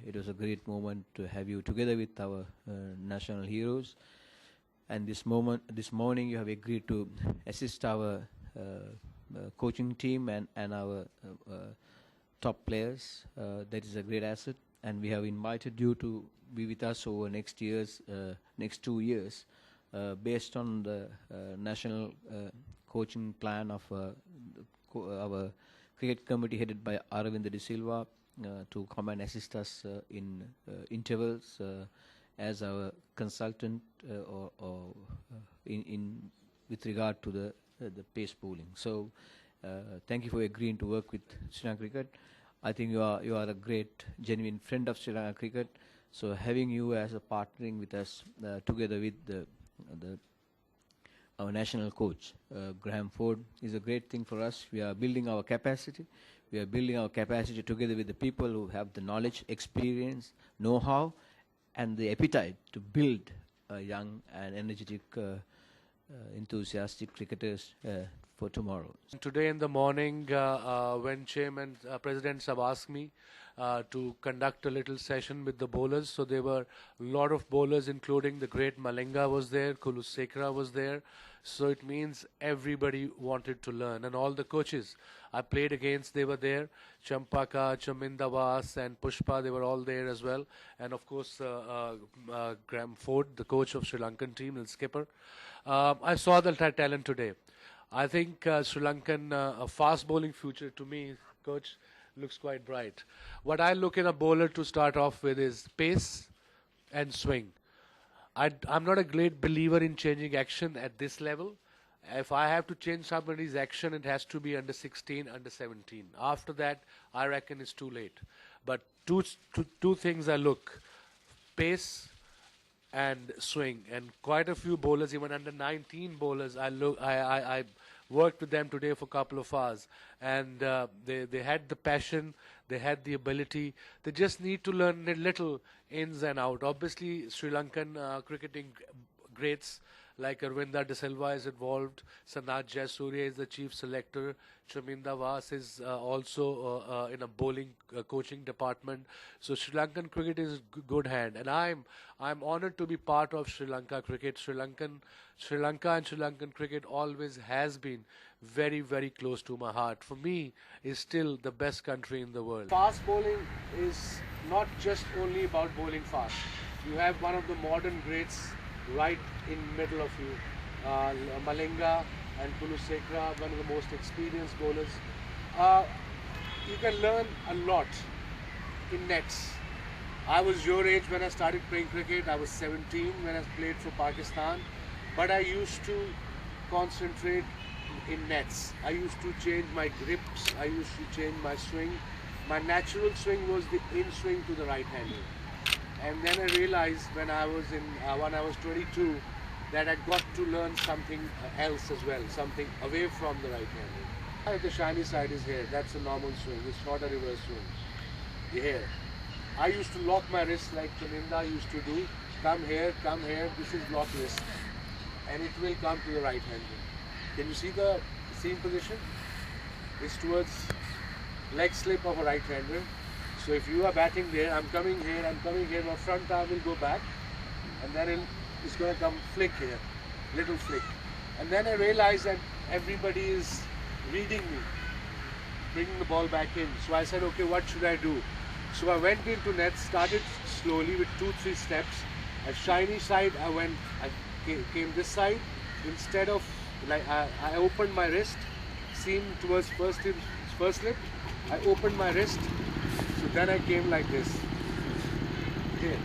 it was a great moment to have you together with our national heroes. And this morning, you have agreed to assist our coaching team and our top players. That is a great asset, and we have invited you to be with us over next 2 years, based on the national coaching plan of our cricket committee headed by Aravind De Silva, to come and assist us in intervals as our consultant or in with regard to the pace bowling. So thank you for agreeing to work with Sri Lanka Cricket. I think you are a great, genuine friend of Sri Lanka Cricket. So having you as a partnering with us together with our national coach, Graham Ford, is a great thing for us. We are building our capacity. We are building our capacity together with the people who have the knowledge, experience, know-how, and the appetite to build young and energetic, enthusiastic cricketers for tomorrow. Today in the morning, when Chairman, President Sab asked me to conduct a little session with the bowlers, so there were a lot of bowlers, including the great Malinga was there, Kulusekara was there. So it means everybody wanted to learn, and all the coaches I played against, they were there. Champaka, Chaminda Vas and Pushpa, they were all there as well. And of course, Graham Ford, the coach of Sri Lankan team, and skipper. I saw the talent today. I think Sri Lankan fast bowling future, to me, coach, looks quite bright. What I look in a bowler to start off with is pace and swing. I'm not a great believer in changing action at this level. If I have to change somebody's action, it has to be under 16, under 17. After that, I reckon it's too late. But two things I look: pace and swing. And quite a few bowlers, even under 19 bowlers, I worked with them today for a couple of hours, and they had the passion, they had the ability. They just need to learn a little ins and out. Obviously, Sri Lankan cricketing greats like Aravinda De Silva is involved. Sanath Jayasuriya is the chief selector. Chaminda Vas is also in a bowling coaching department. So Sri Lankan cricket is good hand, and I'm honored to be part of Sri Lanka cricket. Sri Lanka and Sri Lankan cricket always has been very, very close to my heart. For me, is still the best country in the world. Fast bowling is not just only about bowling fast. You have one of the modern greats right in middle of you, Malinga and Kulusekara, one of the most experienced bowlers. You can learn a lot in nets. I was your age when I started playing cricket. I was 17 when I played for Pakistan, but I used to concentrate in nets. I used to change my grips, I used to change my swing. My natural swing was the in swing to the right hander. And then I realized when I was 22, that I got to learn something else as well, something away from the right hander. The shiny side is here. That's a normal swing. It's not a reverse swing. The here. I used to lock my wrist like Chaminda used to do. Come here, this is lock wrist. And it will come to the right hander. Can you see the seam position? It's towards leg slip of a right hander. So if you are batting there, I'm coming here, my front arm will go back, and then it's going to come flick here, little flick. And then I realized that everybody is reading me, bringing the ball back in. So I said, okay, what should I do? So I went into net, started slowly with 2-3 steps. A shiny side, I came this side. Instead of, like, I opened my wrist, seam towards first slip, I opened my wrist. So then I came like this. Here.